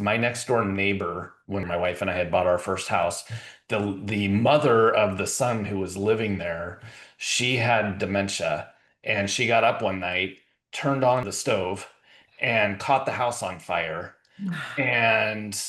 My next door neighbor, when my wife and I had bought our first house, the mother of the son who was living there, she had dementia, and she got up one night, turned on the stove, and caught the house on fire. And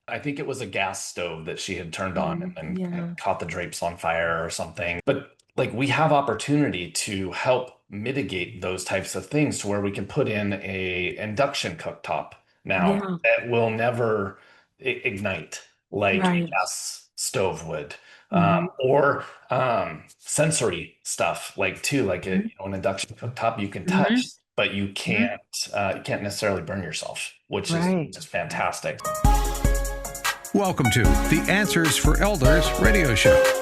I think it was a gas stove that she had turned on Oh, and then yeah. caught the drapes on fire or something. But like we have opportunity to help mitigate those types of things to where we can put in a induction cooktop now Yeah. that will never ignite like a Right. gas stove would. Hmm. Or sensory stuff like too, like an induction cooktop you can touch, Hmm. but Hmm. you can't necessarily burn yourself, which is Right. just fantastic. Welcome to the Answers for Elders radio show.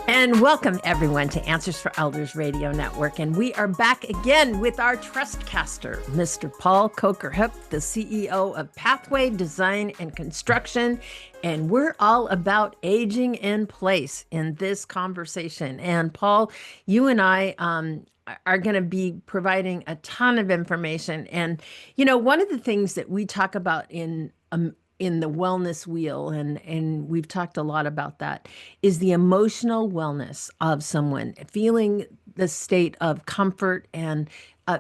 And welcome everyone to Answers for Elders Radio Network. And we are back again with our Trustcaster, Mr. Paul Kocharhook, the CEO of Pathway Design and Construction. And we're all about aging in place in this conversation. And Paul, you and I are going to be providing a ton of information. And, one of the things that we talk about in the wellness wheel, and we've talked a lot about that, is the emotional wellness of someone, feeling the state of comfort and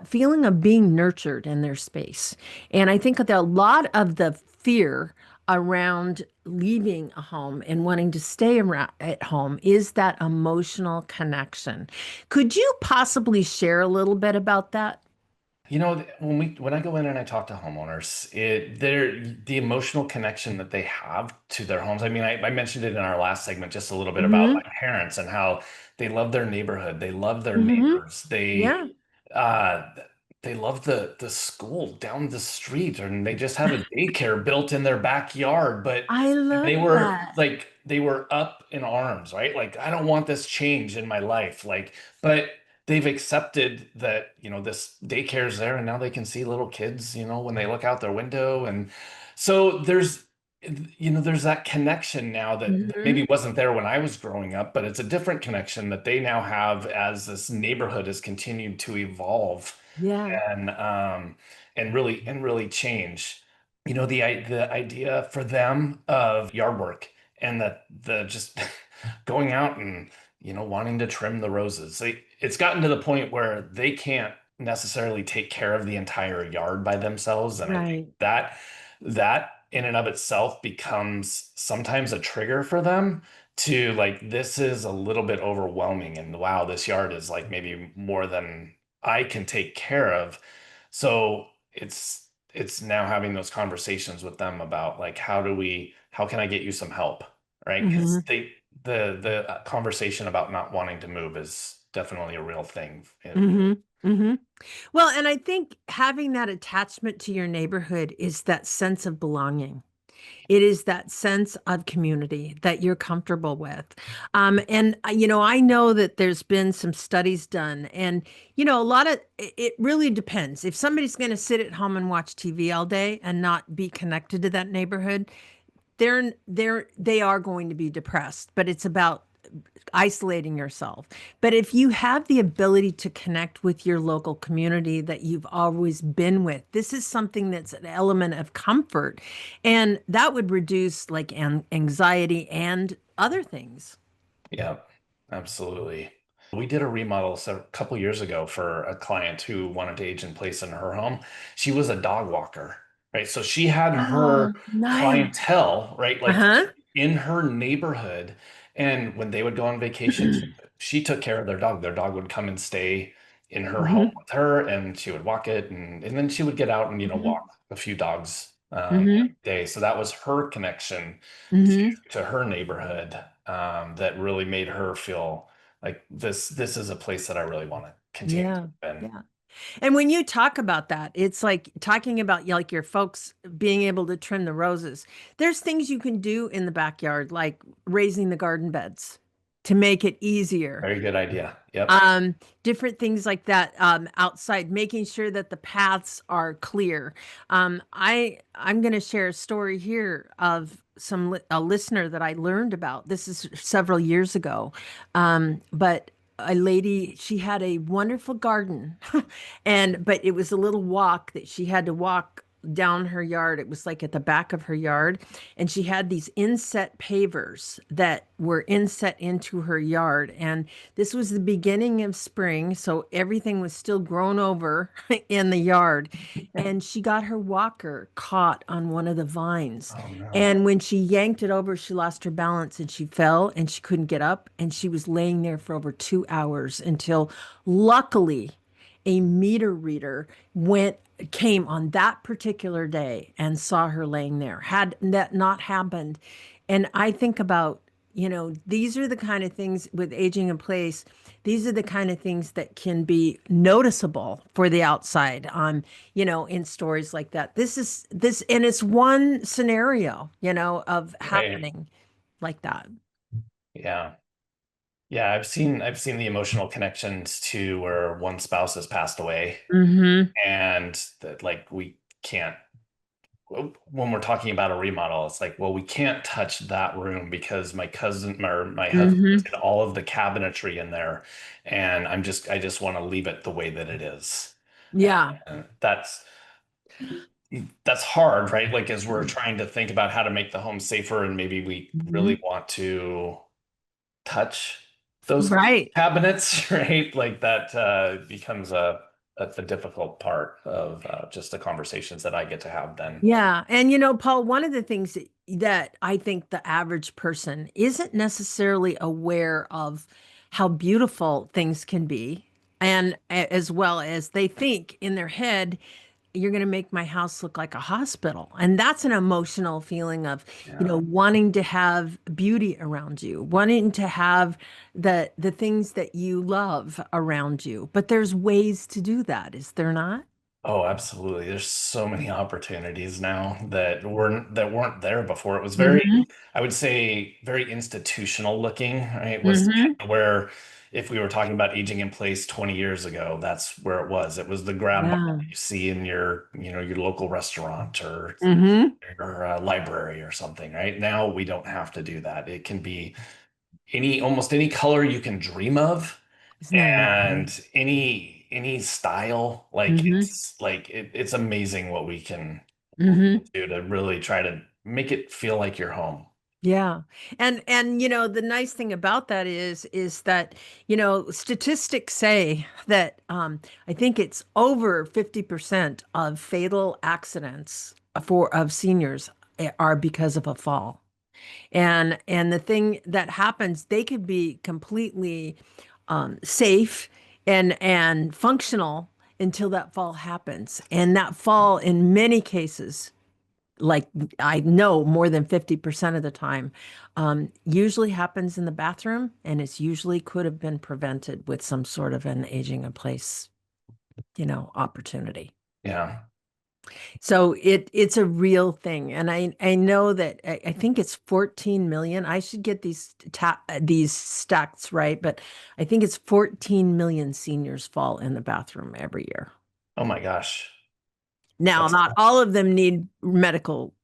feeling of being nurtured in their space. And I think that a lot of the fear around leaving a home and wanting to stay around at home is that emotional connection. Could you possibly share a little bit about that? When I go in and I talk to homeowners, the emotional connection that they have to their homes. I mean, I mentioned it in our last segment just a little bit about Mm-hmm. my parents and how they love their neighborhood, they love their Mm-hmm. neighbors, they Yeah, uh they love the school down the street, and they just have a daycare built in their backyard. But I they love were that. like they were up in arms, right? Like, I don't want this change in my life. But they've accepted that, this daycare's there, and now they can see little kids, when they look out their window. And so there's that connection now that Mm-hmm. maybe wasn't there when I was growing up, but it's a different connection that they now have as this neighborhood has continued to evolve Yeah. and really change. The idea for them of yard work and the just going out and wanting to trim the roses. It's gotten to the point where they can't necessarily take care of the entire yard by themselves, and I think Right. that in and of itself becomes sometimes a trigger for them to like, this is a little bit overwhelming, and wow, this yard is like maybe more than I can take care of. So it's now having those conversations with them about like, how can I get you some help? Right? Because Hmm. the conversation about not wanting to move is definitely a real thing. Hmm. Hmm. Well, and I think having that attachment to your neighborhood is that sense of belonging. It is that sense of community that you're comfortable with. I know that there's been some studies done, and, it really depends. If somebody's going to sit at home and watch TV all day and not be connected to that neighborhood, they are going to be depressed, but it's about isolating yourself. But if you have the ability to connect with your local community that you've always been with, this is something that's an element of comfort. And that would reduce like anxiety and other things. Yeah, absolutely. We did a remodel a couple years ago for a client who wanted to age in place in her home. She was a dog walker, right? So she had her Oh, nice. clientele, right, like Uh-huh. in her neighborhood. And when they would go on vacation, she took care of their dog. Their dog would come and stay in her home Hmm. with her, and she would walk it, and then she would get out and, Hmm. walk a few dogs Hmm. every day. So that was her connection Hmm. to her neighborhood, that really made her feel like this is a place that I really want to continue to Yeah. live in. Yeah. And when you talk about that, it's like talking about like your folks being able to trim the roses. There's things you can do in the backyard, like raising the garden beds to make it easier. Very good idea. Yep. Um, Different things like that, outside, making sure that the paths are clear. I'm going to share a story here of a listener that I learned about. This is several years ago, but a lady, she had a wonderful garden, but it was a little walk that she had to walk down her yard. It was like at the back of her yard. And she had these inset pavers that were inset into her yard. And this was the beginning of spring. So everything was still grown over in the yard. And she got her walker caught on one of the vines. Oh no. And when she yanked it over, she lost her balance and she fell and she couldn't get up. And she was laying there for over 2 hours until luckily a meter reader came on that particular day and saw her laying there. Had that not happened, and I think about, these are the kind of things with aging in place. These are the kind of things that can be noticeable for the outside in stories like that. And it's one scenario, of Right. happening like that. Yeah. Yeah, I've seen the emotional connections to where one spouse has passed away Mm-hmm. and that like we can't when we're talking about a remodel, it's like, well, we can't touch that room because my cousin or my husband Mm-hmm. did all of the cabinetry in there and I just want to leave it the way that it is. Yeah. And that's hard, right? Like as we're trying to think about how to make the home safer and maybe we Mm-hmm. really want to touch those Right. cabinets, right? Like that becomes a difficult part of just the conversations that I get to have then. Yeah. And Paul, one of the things that I think the average person isn't necessarily aware of how beautiful things can be. And as well as they think in their head, you're going to make my house look like a hospital. And that's an emotional feeling of, Yeah. wanting to have beauty around you, wanting to have the things that you love around you. But there's ways to do that, is there not? Oh, absolutely. There's so many opportunities now that weren't there before. It was very, Mm-hmm. I would say, very institutional looking, right? It was Mm-hmm. kind of where if we were talking about aging in place 20 years ago, that's where it was. It was the grab bar Yeah. that you see in your local restaurant Mm-hmm. or library or something, right? Now we don't have to do that. It can be almost any color you can dream of Isn't that amazing? and any style. Like Mm-hmm. it's amazing what we can Mm-hmm. do to really try to make it feel like your home. Yeah. And the nice thing about that is that, statistics say that I think it's over 50% of fatal accidents of seniors are because of a fall. And the thing that happens, they could be completely safe and functional until that fall happens. And that fall, in many cases, like I know more than 50% of the time, usually happens in the bathroom, and it's usually could have been prevented with some sort of an aging in place, opportunity. Yeah. So it's a real thing, and I know that I think it's 14 million. I should get these stats right, but I think it's 14 million seniors fall in the bathroom every year. Oh my gosh. Now, That's not all of them need medical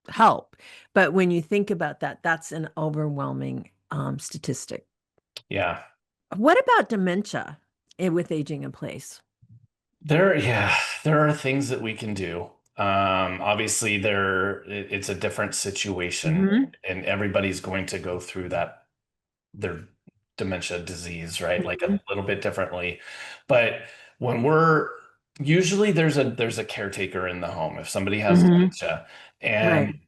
help, but when you think about that, that's an overwhelming statistic. yeah. What about dementia with aging in place? Yeah, there are things that we can do. Obviously it's a different situation Hmm. and everybody's going to go through their dementia disease, right? Like a Hmm. little bit differently. But when we're usually there's a caretaker in the home if somebody has Hmm. dementia. Right. And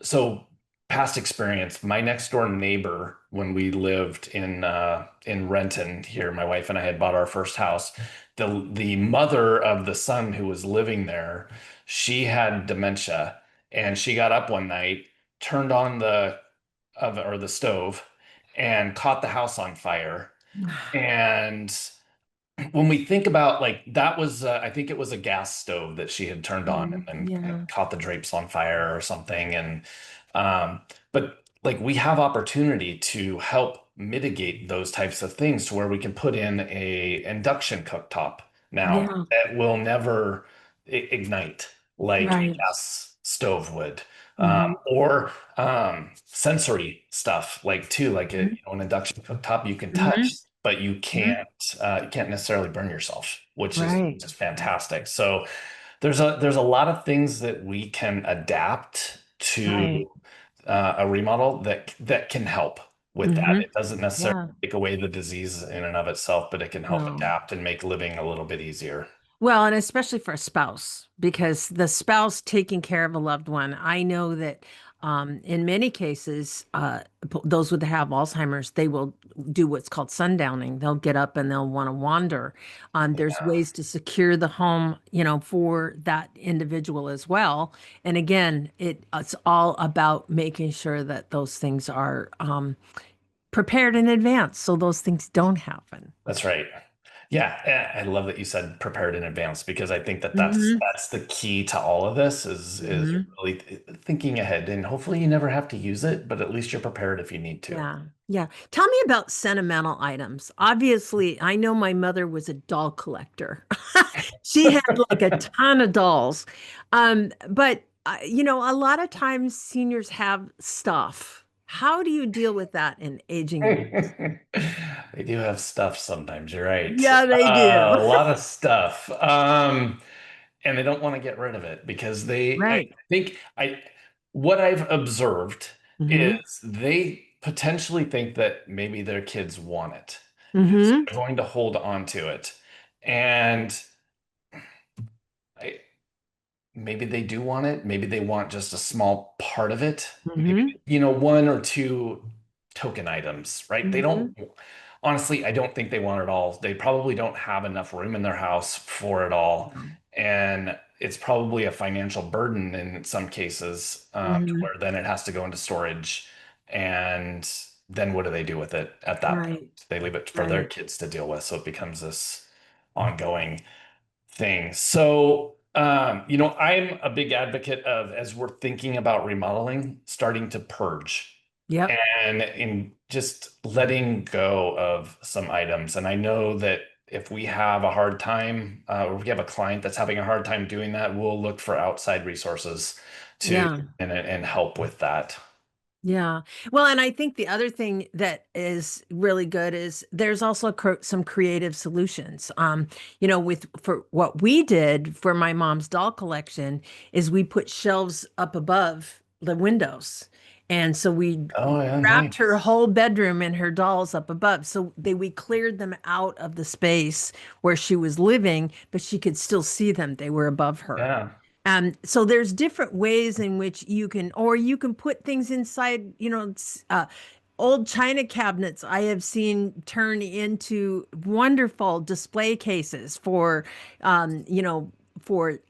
so past experience, my next door neighbor when we lived in Renton here, my wife and I had bought our first house. The mother of the son who was living there, she had dementia and she got up one night, turned on the stove and caught the house on fire. And when we think about like that was I think it was a gas stove that she had turned on and then Yeah. caught the drapes on fire or something. And um, but like we have opportunity to help mitigate those types of things to where we can put in a induction cooktop now Yeah. that will never ignite like a Right. gas stove would. Hmm. Or sensory stuff like too like an induction cooktop you can touch Hmm. but you Hmm. can't necessarily burn yourself, which is Right. just fantastic. So There's a lot of things that we can adapt Right. to a remodel that can help with that. Hmm. It doesn't necessarily Yeah. take away the disease in and of itself, but it can help No. adapt and make living a little bit easier. Well, and especially for a spouse, because the spouse taking care of a loved one, I know that in many cases, those who have Alzheimer's, they will do what's called sundowning. They'll get up and they'll want to wander. There's Yeah, ways to secure the home, for that individual as well. And again, it's all about making sure that those things are prepared in advance so those things don't happen. that's right. Yeah, I love that you said prepared in advance because I think that that's Hmm. that's the key to all of this is Hmm. really thinking ahead, and hopefully you never have to use it, but at least you're prepared if you need to. Yeah. Yeah. Tell me about sentimental items. Obviously, I know my mother was a doll collector. She had like a ton of dolls. But a lot of times seniors have stuff. How do you deal with that in aging in place? They do have stuff sometimes, you're right. Yeah, they do. A lot of stuff. And they don't want to get rid of it because I Right. think what I've observed Mm-hmm. is they potentially think that maybe their kids want it. And so Mm-hmm. they're going to hold on to it. And I, maybe they do want it. Maybe they want just a small part of it. Maybe, Mm-hmm. one or two token items, right? They Mm-hmm. don't, honestly, I don't think they want it all. They probably don't have enough room in their house for it all. And it's probably a financial burden in some cases, to Mm-hmm. where then it has to go into storage. And then what do they do with it at that point? Right. They leave it for their Right. kids to deal with. So it becomes this ongoing thing. So, I'm a big advocate of, as we're thinking about remodeling, starting to purge Yep. and in just letting go of some items. And I know that if we have a hard time, or we have a client that's having a hard time doing that, we'll look for outside resources to Yeah. and help with that. Yeah. Well, and I think the other thing that is really good is there's also some creative solutions. With for what we did for my mom's doll collection is we put shelves up above the windows. And so we Oh, yeah, wrapped her nice. whole bedroom and her dolls up above. So we cleared them out of the space where she was living, but she could still see them. They were above her. Yeah. So there's different ways in which or you can put things inside, old china cabinets I have seen turn into wonderful display cases for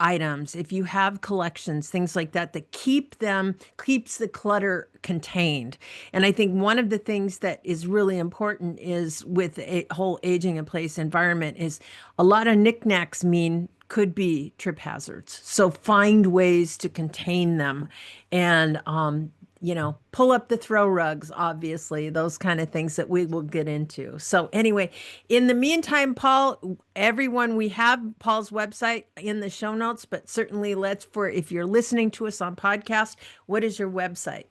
items. If you have collections, things like that, that keeps the clutter contained. And I think one of the things that is really important is with a whole aging in place environment is a lot of knickknacks could be trip hazards. So find ways to contain them and pull up the throw rugs, obviously, those kind of things that we will get into. So anyway, in the meantime, Paul, everyone, we have Paul's website in the show notes, but certainly if you're listening to us on podcast, what is your website?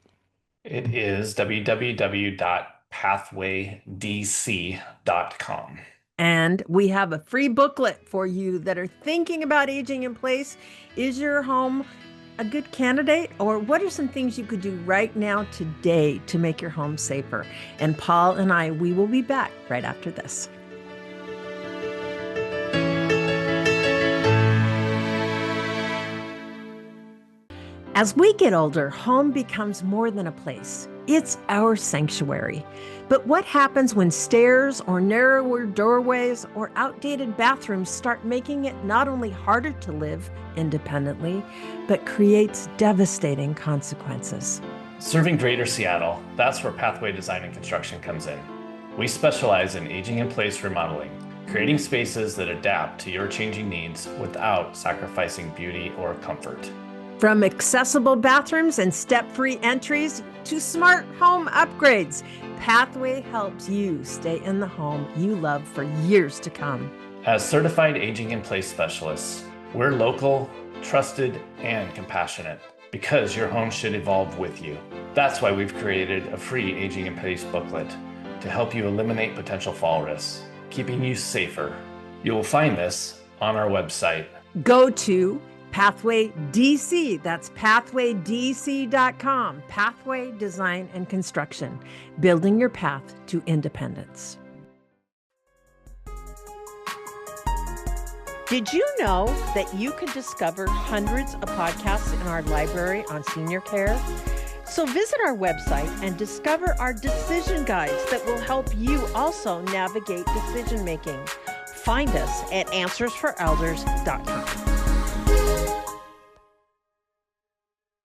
It is www.pathwaydc.com. And we have a free booklet for you that are thinking about aging in place. Is your home a good candidate? Or what are some things you could do right now today to make your home safer? And Paul and we will be back right after this. As we get older, home becomes more than a place. It's our sanctuary. But what happens when stairs or narrower doorways or outdated bathrooms start making it not only harder to live independently, but creates devastating consequences? Serving Greater Seattle, that's where Pathway Design and Construction comes in. We specialize in aging in place remodeling, creating spaces that adapt to your changing needs without sacrificing beauty or comfort. From accessible bathrooms and step-free entries to smart home upgrades, Pathway helps you stay in the home you love for years to come. As certified aging in place specialists, we're local, trusted, and compassionate because your home should evolve with you. That's why we've created a free aging in place booklet to help you eliminate potential fall risks, keeping you safer. You will find this on our website. Go to Pathway DC, that's pathwaydc.com. Pathway Design and Construction, building your path to independence. Did you know that you can discover hundreds of podcasts in our library on senior care? So visit our website and discover our decision guides that will help you also navigate decision making. Find us at answersforelders.com.